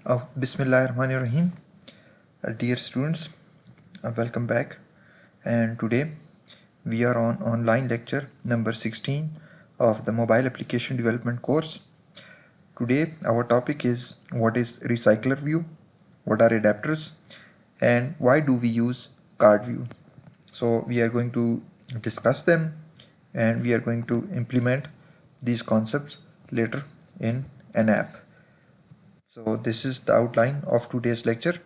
Bismillahirrahmanirrahim. Dear students, welcome back. And today we are on online lecture number 16 of the mobile application development course. Today our topic is what is Recyclerview, what are adapters, and why do we use card view. So we are going to discuss them and we are going to implement these concepts later in an app. So this is the outline of today's lecture.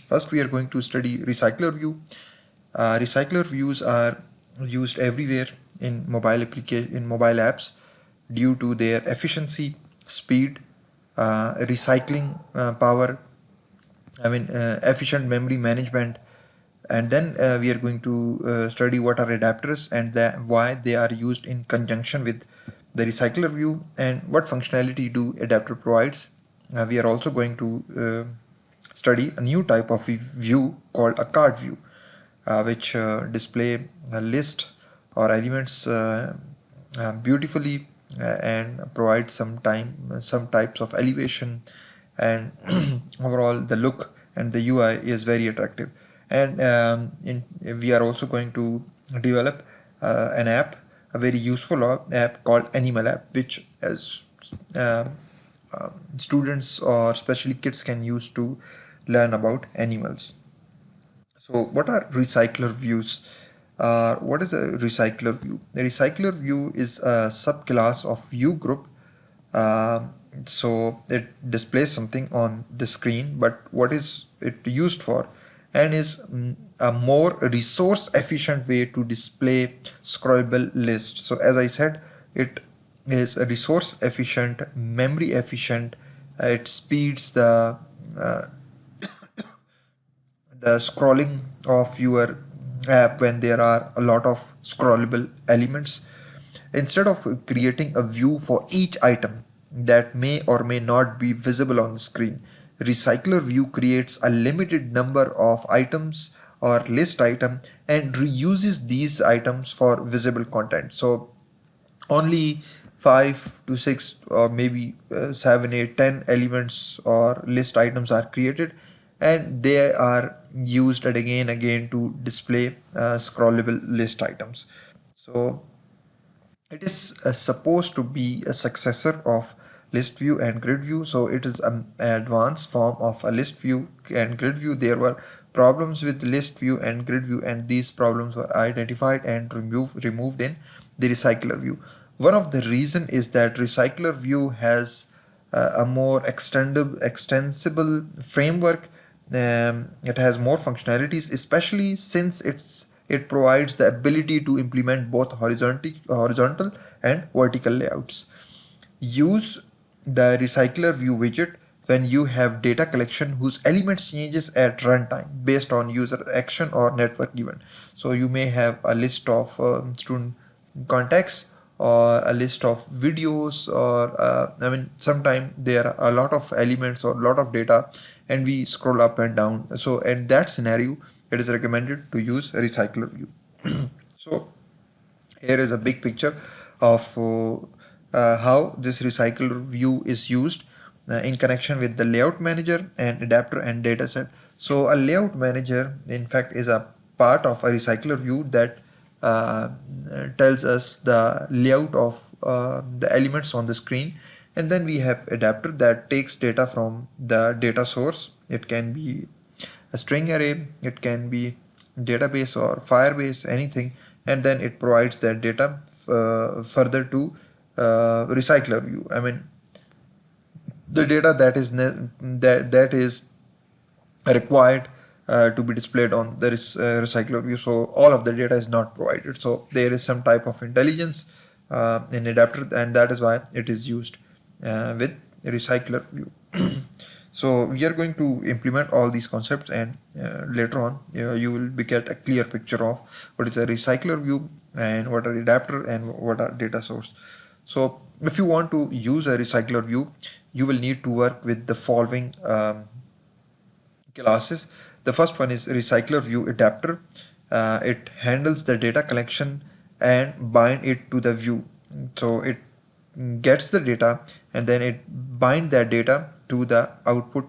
First, we are going to study Recyclerview. Recyclerviews are used everywhere in mobile apps due to their efficiency, speed, recycling power. Efficient memory management. And then we are going to study what are adapters and why they are used in conjunction with the Recyclerview and what functionality do adapter provides. We are also going to study a new type of view called a card view, which display a list or elements beautifully and provide some types of elevation, and overall the look and the UI is very attractive. And we are also going to develop an app, a very useful app called Animal app, which as students or especially kids can use to learn about animals. So what are recycler views? What is a recycler view? A recycler view is a subclass of view group. So it displays something on the screen, but what is it used for? And is a more resource efficient way to display scrollable lists. So as I said, it is a resource efficient, memory efficient. It speeds uh, the scrolling of your app when there are a lot of scrollable elements. Instead of creating a view for each item that may or may not be visible on the screen, Recyclerview creates a limited number of items or list item and reuses these items for visible content. So only 5 to 6 or maybe 7, 8, 10 elements or list items are created, and they are used again to display scrollable list items. So it is supposed to be a successor of list view and grid view. So it is an advanced form of a list view and grid view. There were problems with list view and grid view, and these problems were identified and removed in the Recyclerview. One of the reason is that Recyclerview has a more extensible framework. It has more functionalities, especially since it provides the ability to implement both horizontal and vertical layouts. Use the Recyclerview widget when you have data collection whose elements changes at runtime based on user action or network event. So you may have a list of student contacts or a list of videos, or sometimes there are a lot of elements or a lot of data and we scroll up and down. So in that scenario, it is recommended to use Recyclerview. So here is a big picture of how this Recyclerview is used in connection with the layout manager and adapter and dataset. So a layout manager in fact is a part of a Recyclerview that tells us the layout of the elements on the screen. And then we have adapter that takes data from the data source. It can be a string array, it can be database or Firebase, anything, and then it provides that data further to Recyclerview. The data that is required to be displayed on the Recyclerview. So all of the data is not provided. So there is some type of intelligence in adapter, and that is why it is used with Recyclerview. So we are going to implement all these concepts, and later on you will get a clear picture of what is a Recyclerview and what are adapter and what are data source. So if you want to use a Recyclerview, you will need to work with the following classes. The first one is Recyclerview Adapter. It handles the data collection and bind it to the view. So it gets the data and then it bind that data to the output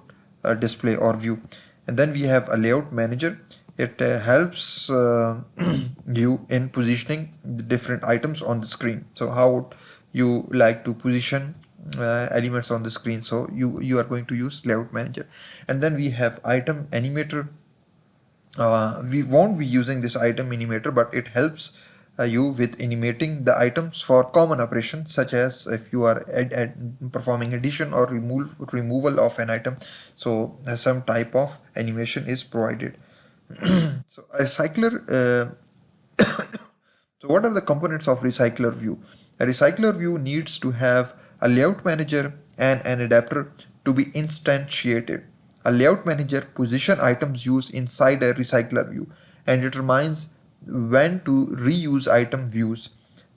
display or view. And then we have a layout manager. It helps you in positioning the different items on the screen. So how you like to position elements on the screen, so you are going to use layout manager. And then we have item animator. We won't be using this item animator, but it helps you with animating the items for common operations, such as if you are performing addition or removal of an item. So some type of animation is provided. So a recycler so what are the components of recycler view? A recycler view needs to have a layout manager and an adapter to be instantiated. A layout manager positions items used inside a recycler view and determines when to reuse item views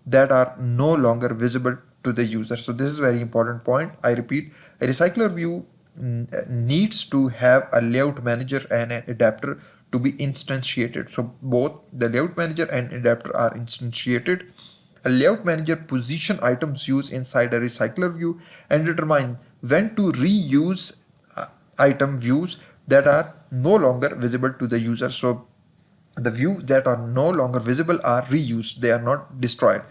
that are no longer visible to the user. So this is a very important point. I repeat, a recycler view needs to have a layout manager and an adapter to be instantiated. So both the layout manager and adapter are instantiated. A layout manager position items used inside a recycler view and determine when to reuse item views that are no longer visible to the user. So the views that are no longer visible are reused, they are not destroyed.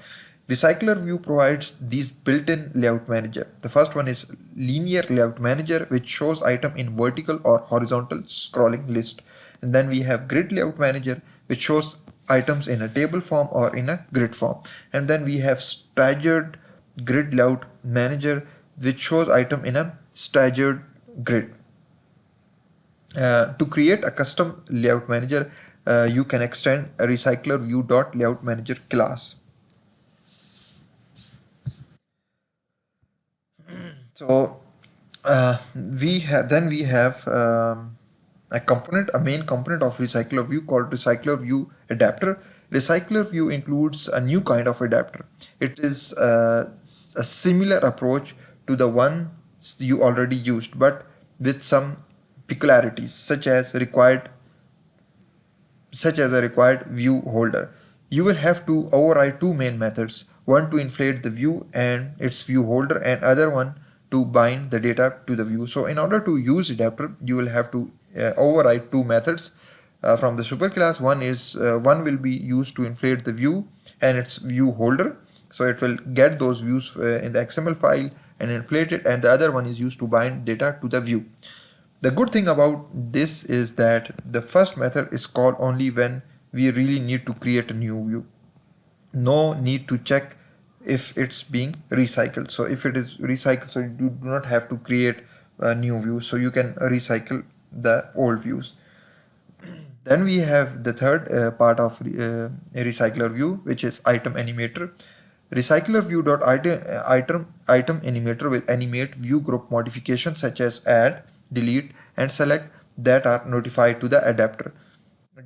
Recyclerview provides these built-in layout manager. The first one is linear layout manager, which shows item in vertical or horizontal scrolling list. And then we have grid layout manager, which shows items in a table form or in a grid form. And then we have staggered grid layout manager, which shows item in a staggered grid. To create a custom layout manager, you can extend a recyclerview.layoutManager class. So we have a main component of Recyclerview called Recyclerview Adapter. Recyclerview includes a new kind of adapter. It is a similar approach to the one you already used, but with some peculiarities, such as a required view holder. You will have to override two main methods, one to inflate the view and its view holder, and other one to bind the data to the view. So in order to use adapter, you will have to override two methods from the superclass. One will be used to inflate the view and its view holder. So it will get those views in the XML file and inflate it, and the other one is used to bind data to the view. The good thing about this is that the first method is called only when we really need to create a new view. No need to check if it's being recycled. So if it is recycled, so you do not have to create a new view. So you can recycle the old views. Then we have the third part of a recycler view, which is item animator. Recyclerview.item animator will animate view group modifications such as add, delete, and select that are notified to the adapter.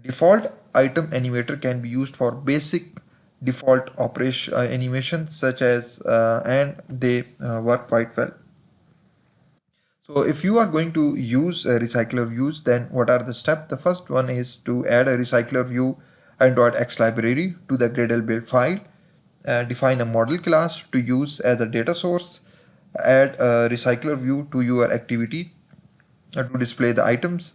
Default item animator can be used for basic default operation animations such as and they work quite well. So if you are going to use Recyclerviews, then what are the steps? The first one is to add a Recyclerview .x library to the Gradle build file. Define a model class to use as a data source. Add a Recyclerview to your activity to display the items.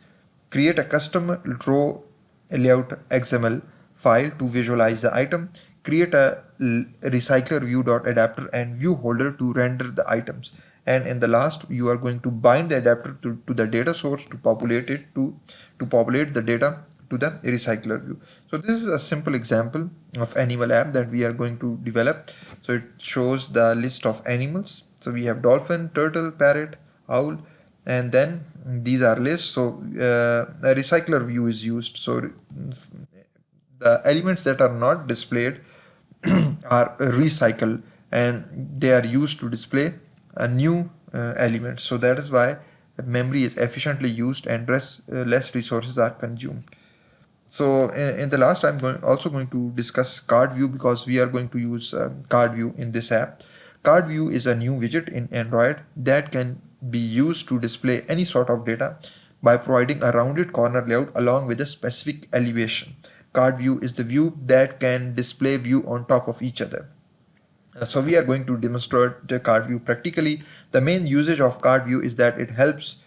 Create a custom row layout XML file to visualize the item. Create a Recyclerview.adapter and view holder to render the items. And in the last, you are going to bind the adapter to the data source to populate the data to the recycler view. So this is a simple example of animal app that we are going to develop. So it shows the list of animals. So we have dolphin, turtle, parrot, owl, and then these are lists. So a recycler view is used. So the elements that are not displayed are recycled and they are used to display a new element. So that is why memory is efficiently used and less resources are consumed. So in the last, I'm also going to discuss card view, because we are going to use card view in this app. Card view is a new widget in Android that can be used to display any sort of data by providing a rounded corner layout along with a specific elevation. Card view is the view that can display view on top of each other. So we are going to demonstrate the card view practically. The main usage of card view is that it helps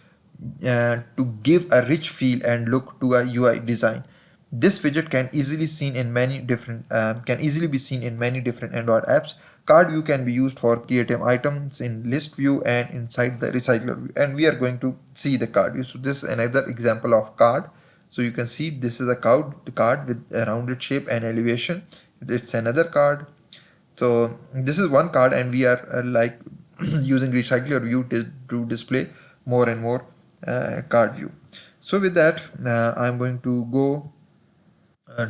to give a rich feel and look to a UI design. This widget can easily be seen in many different Android apps. Card view can be used for creating items in list view and inside the recycler view. And we are going to see the card view. So this is another example of card. So you can see this is a card with a rounded shape and elevation. It's another card. So this is one card, and we are like using recycler view to display more and more card view. So with that, I'm going to go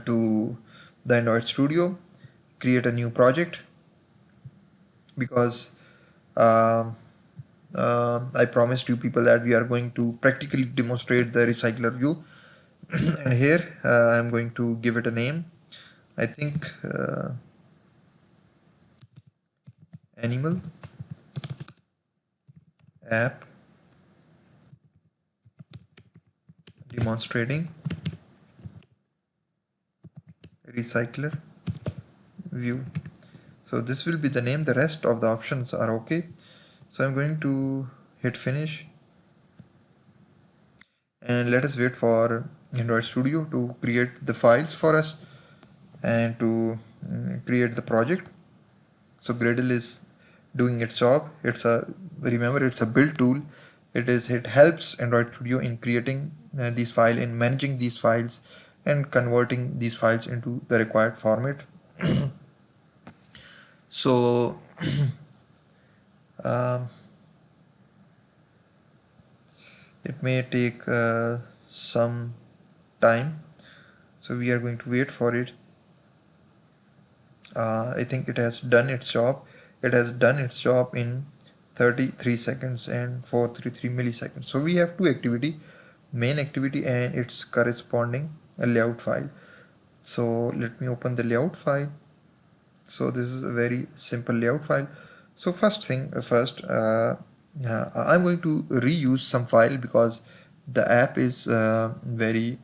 to the Android Studio, create a new project, because I promised you people that we are going to practically demonstrate the recycler view. And here I'm going to give it a name. I think animal app demonstrating recycler view. So this will be the name. The rest of the options are okay. So I'm going to hit finish, and let us wait for Android Studio to create the files for us and to create the project. So Gradle is doing its job. Remember, it's a build tool. It helps Android Studio in creating these files, in managing these files, and converting these files into the required format. So um, it may take some time, so we are going to wait for it. I think it has done its job. It has done its job in 33 seconds and 433 milliseconds. So we have two activity, main activity and its corresponding layout file. So let me open the layout file. So this is a very simple layout file. So first thing first, I'm going to reuse some file because the app is very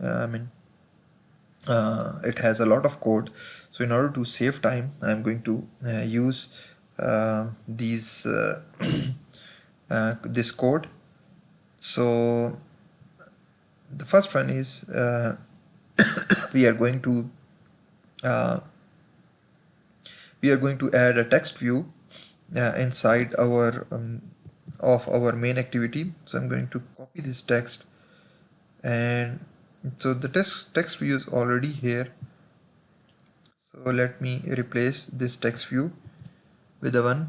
it has a lot of code. So in order to save time, I'm going to use these this code. So the first one is we are going to uh, add a text view inside our of our main activity. So I'm going to copy this text, and so the text view is already here. So let me replace this text view with the one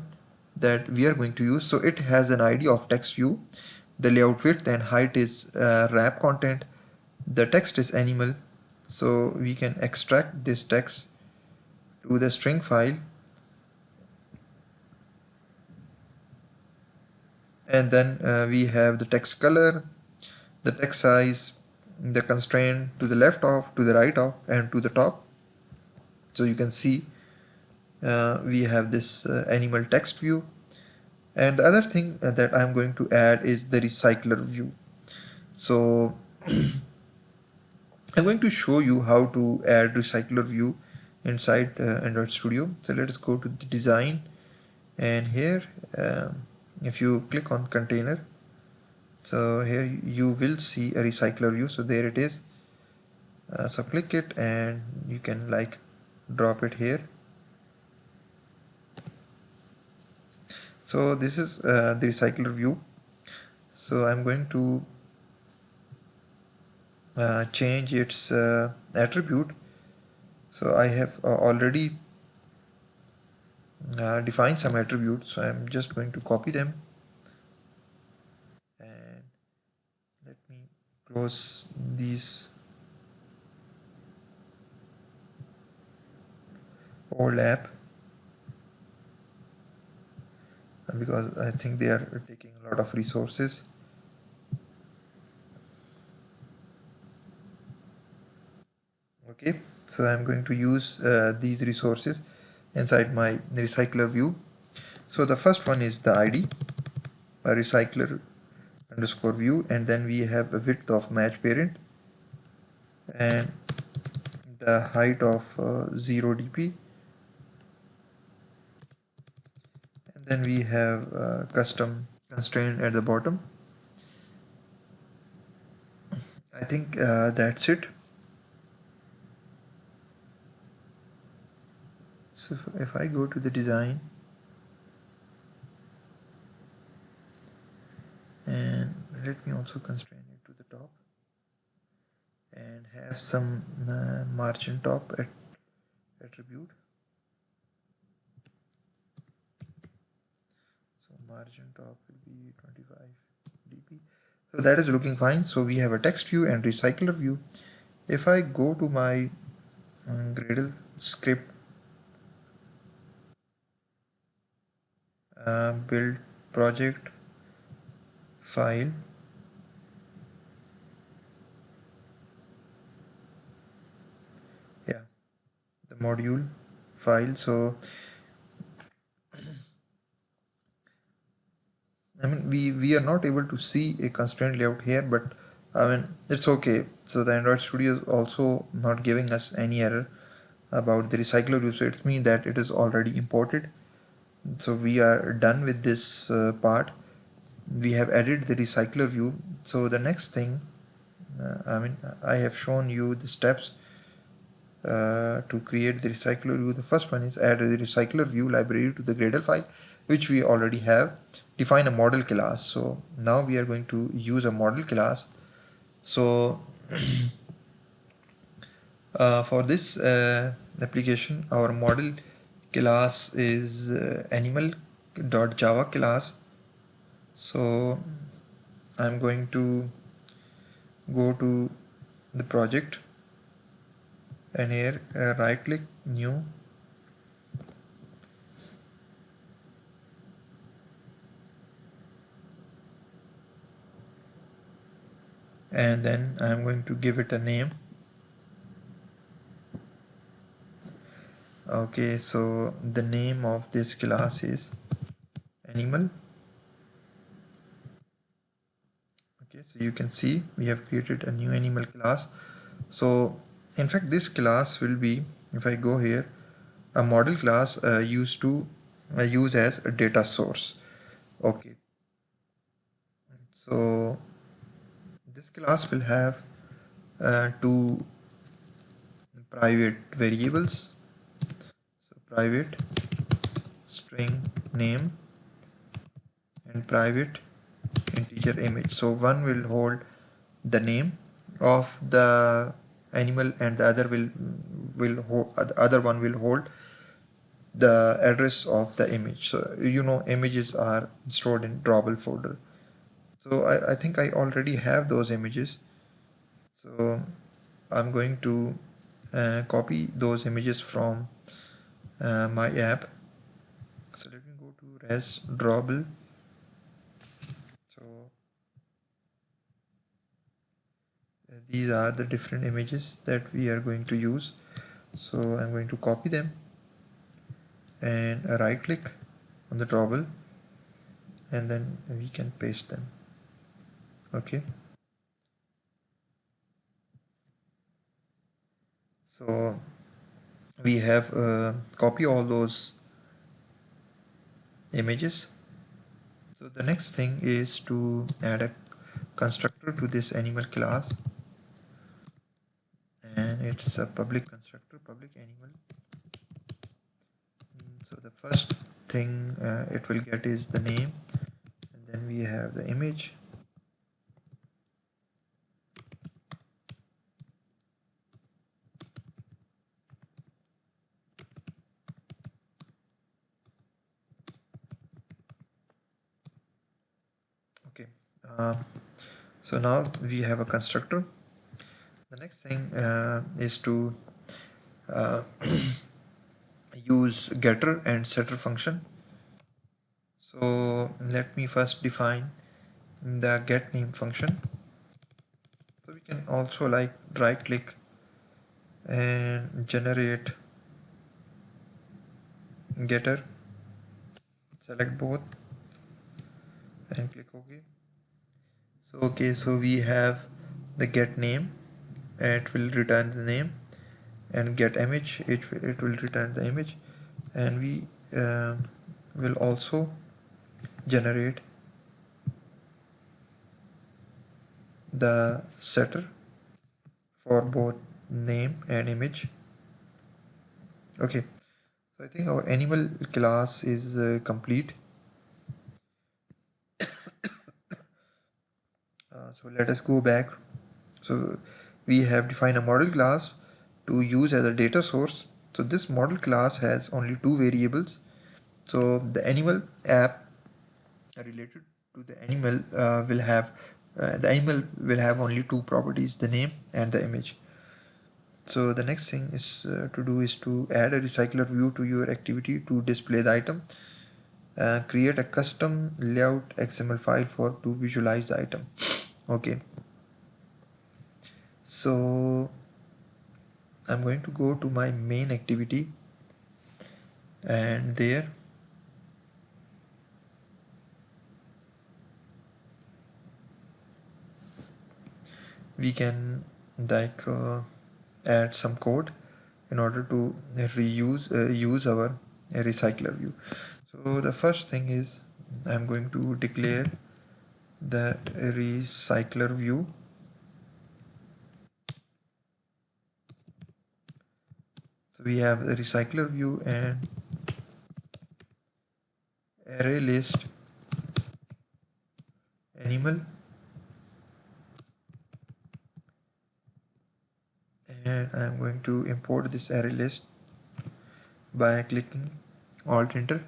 that we are going to use. So it has an ID of text view. The layout width and height is wrap content. The text is animal. So we can extract this text to the string file, and then we have the text color, the text size, the constraint to the left of, to the right of, and to the top. So you can see we have this animal text view. And the other thing that I'm going to add is the recycler view. So I'm going to show you how to add recycler view inside Android Studio. So let us go to the design, and here if you click on container, so here you will see a recycler view. So there it is. So click it and you can like drop it here. So this is the recycler view. So I'm going to change its attribute. So I have already defined some attributes, so I'm just going to copy them, and let me close these old app because I think they are taking a lot of resources. Okay, so I'm going to use these resources inside my recycler view. So the first one is the ID, a recycler underscore view, and then we have a width of match parent and the height of 0 dp, and then we have custom constraint at the bottom. I think that's it. So if I go to the design and let me also constrain it to the top and have some margin top attribute. So margin top will be 25 dp. So that is looking fine. So we have a text view and recycler view. If I go to my Gradle script build project file, yeah, the module file. So I mean we are not able to see a constraint layout here, but I mean it's okay. So the Android Studio is also not giving us any error about the recycler view, so it means that it is already imported. So we are done with this part. We have added the recycler view. So the next thing, I mean I have shown you the steps to create the recycler view. The first one is add a recycler view library to the Gradle file, which we already have. Define a model class. So now we are going to use a model class. So for this application, our model class is animal.java class. So I'm going to go to the project and here right click new, and then I'm going to give it a name. Okay, so the name of this class is animal. Okay, so you can see we have created a new animal class. So in fact this class will be, if I go here, a model class used to use as a data source. Okay, so this class will have two private variables. So private string name and private integer image. So one will hold the name of the animal and the other the other one will hold the address of the image. So you know images are stored in drawable folder. So I think I already have those images. So I'm going to copy those images from my app. So let me go to res drawable. So these are the different images that we are going to use. So I'm going to copy them and right click on the drawable and then we can paste them. Okay, so we have copy all those images. So the next thing is to add a constructor to this animal class, and it's a public constructor, public animal. So the first thing it will get is the name, and then we have the image. Okay, so now we have a constructor. The next thing is to uh, use getter and setter function. So let me first define the get name function. So we can also like right click and generate getter, select both and click OK. So okay, so we have the get name, it will return the name, and get image, it will return the image, and we will also generate the setter. for both name and image. Okay, so I think our animal class is complete. So let us go back. So we have defined a model class to use as a data source. So this model class has only two variables. So the animal app related to the animal will have only two properties, the name and the image. So the next thing is to do is to add a recycler view to your activity to display the item. Create a custom layout XML file for to visualize the item. Okay, so I'm going to go to my main activity, and there we can like add some code in order to use our recycler view. So the first thing is I'm going to declare the recycler view. So we have the recycler view and array list animal, and I'm going to import this array list by clicking alt enter.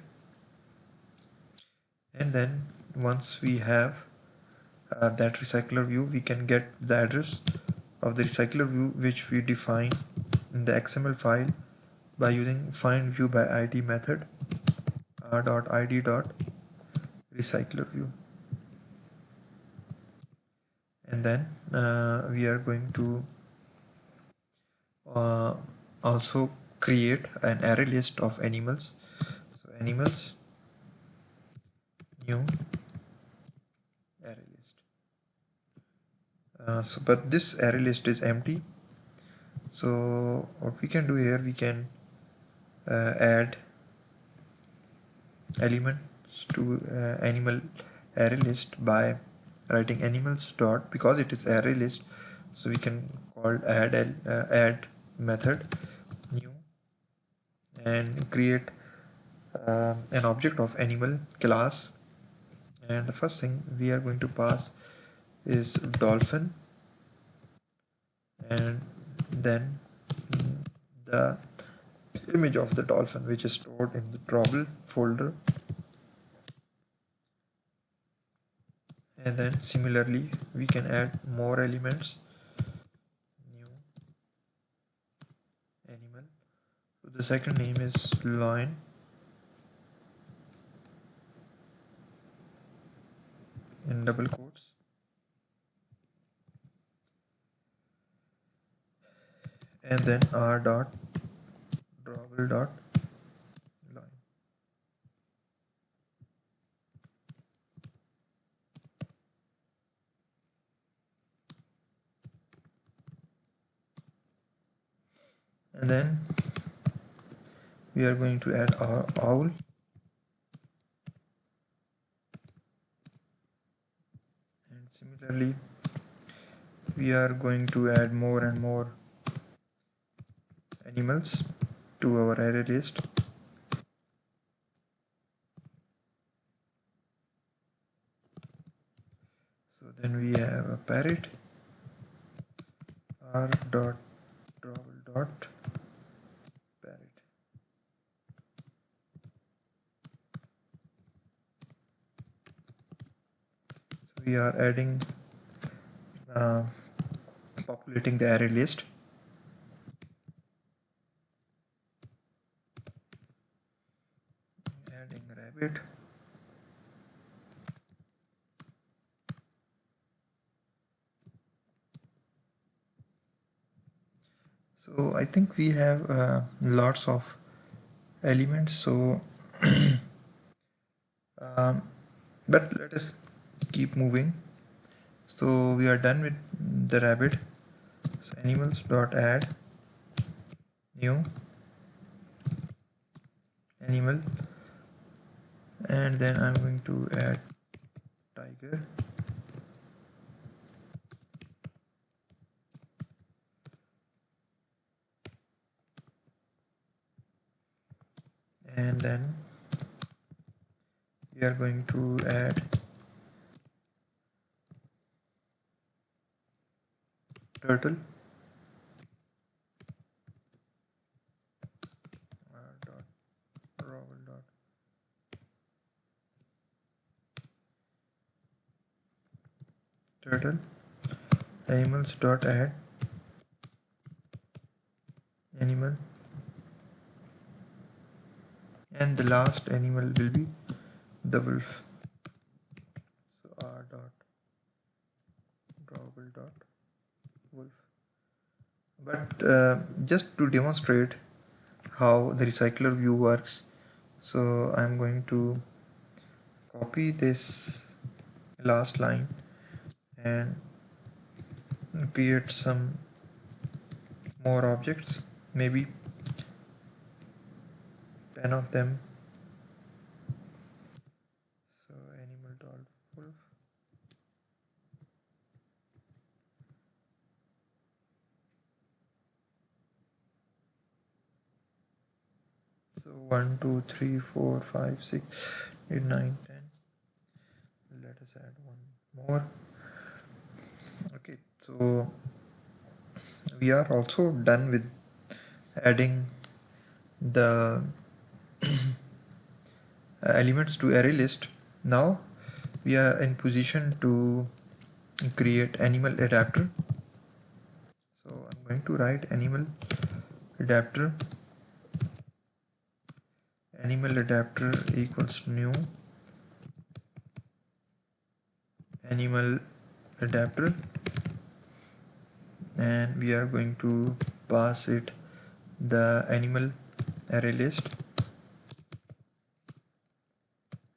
And then once we have that recycler view, we can get the address of the recycler view which we define in the XML file by using find view by id method r.id dot recycler view. And then we are going to uh, also create an array list of animals. So animals new array list. So but this array list is empty. So what we can do here, we can add elements to animal array list by writing animals dot, because it is array list, so we can call add method new and create an object of animal class. And the first thing we are going to pass is dolphin, and then the image of the dolphin which is stored in the trouble folder. And then similarly we can add more elements, new animal. So the second name is lion, in double quotes. And then r dot drawable dot line. And then we are going to add our owl, and similarly we are going to add more and more animals to our array list. So then we have a parrot, r dot drawable dot parrot. So we are adding uh, populating the array list. Adding rabbit. So I think we have lots of elements. So um, but let us keep moving. So we are done with the rabbit. So animals dot add new animal, and then I'm going to add tiger. and then we are going to add turtle dot roll dot turtle animals dot add animal, and the last animal will be the wolf. So r dot drawable dot wolf. But just to demonstrate how the recycler view works, so I'm going to copy this last line and create some more objects, maybe 10 of them. So animal dot wolf, so 1 2 3 4 5 6 8 9 10. Let us add one more. Okay, so we are also done with adding the elements to array list. Now we are in position to create animal adapter. So I'm going to write animal adapter equals new animal adapter, and we are going to pass it the animal array list,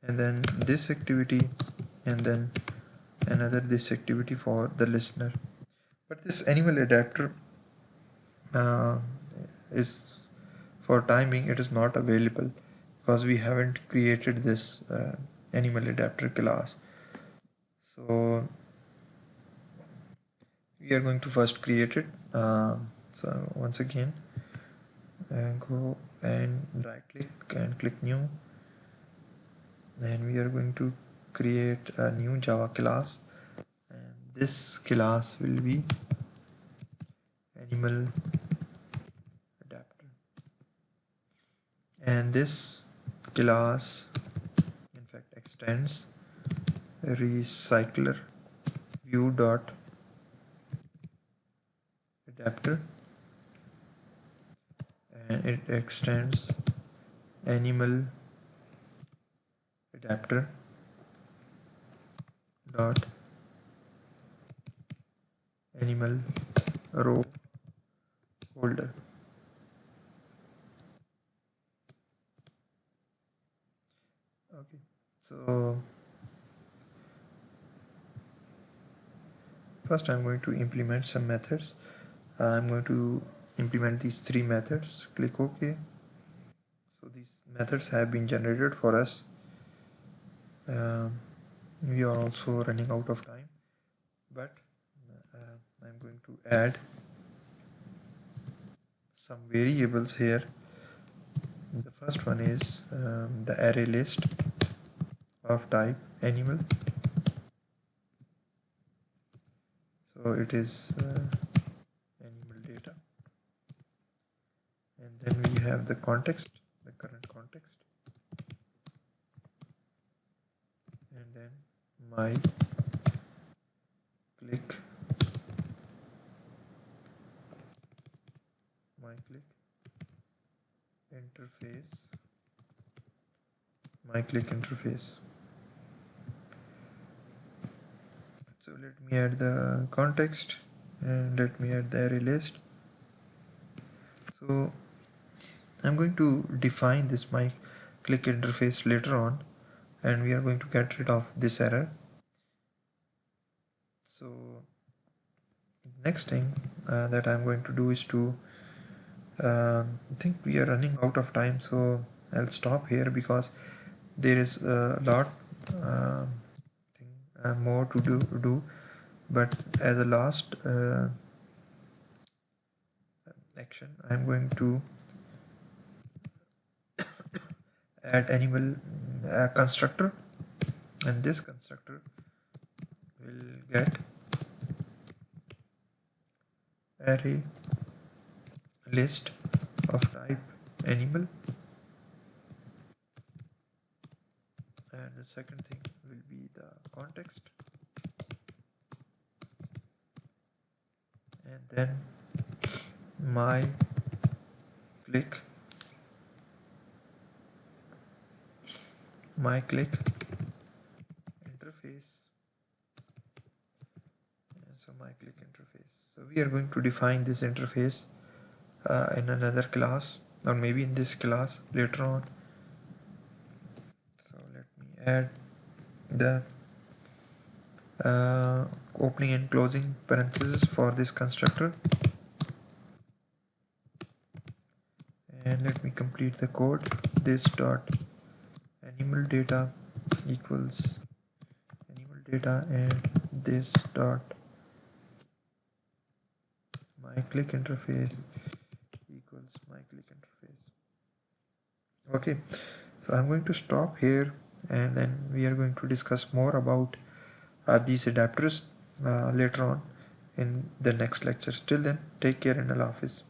and then this activity, and then another this activity for the listener. But this animal adapter uh, is for timing it is not available because we haven't created this animal adapter class. So we are going to first create it. So once again go and right click and click new, and we are going to create a new Java class, and this class will be animal adapter, and this class in fact extends Recyclerview dot adapter, and it extends animal adapter dot animal row holder. Okay, so first I'm going to implement some methods. I'm going to implement these three methods. Click OK. So these methods have been generated for us. We are also running out of time, but I'm going to add some variables here. The first one is the array list of type animal. So it is animal data, and then we have the context, the current context, and then my click interface, my click interface. So let me add the context and let me add the array list. So I'm going to define this my click interface later on, and we are going to get rid of this error. So next thing that I'm going to do is to I think we are running out of time, so I'll stop here because there is a lot more to do. But as a last action, I'm going to add animal constructor, and this constructor will get array list of type animal, and the second thing will be the context, and then my click interface. So my click interface, so we are going to define this interface in another class, or maybe in this class later on. So let me add the opening and closing parentheses for this constructor, and let me complete the code. This dot animal data equals animal data, and this dot my click interface equals my click interface. Okay, so I'm going to stop here, and then we are going to discuss more about these adapters later on in the next lectures. Till then, take care and Allah Hafiz.